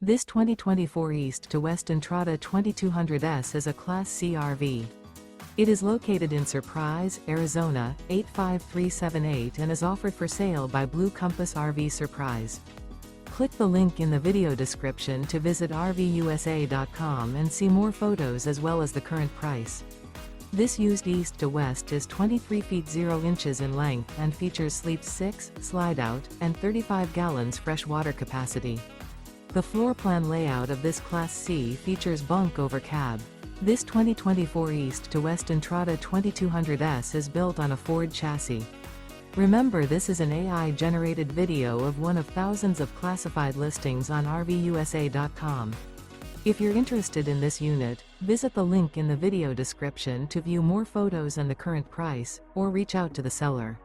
This 2024 East to West Entrada 2200S is a Class C RV. It is located in Surprise, Arizona, 85378 and is offered for sale by Blue Compass RV Surprise. Click the link in the video description to visit RVUSA.com and see more photos as well as the current price. This used East to West is 23 feet 0 inches in length and features Sleep 6, Slideout, and 35 gallons fresh water capacity. The floor plan layout of this Class C features Bunk Over Cab. This 2024 East to West Entrada 2200S is built on a Ford chassis. Remember, this is an AI-generated video of one of thousands of classified listings on RVUSA.com. If you're interested in this unit, visit the link in the video description to view more photos and the current price, or reach out to the seller.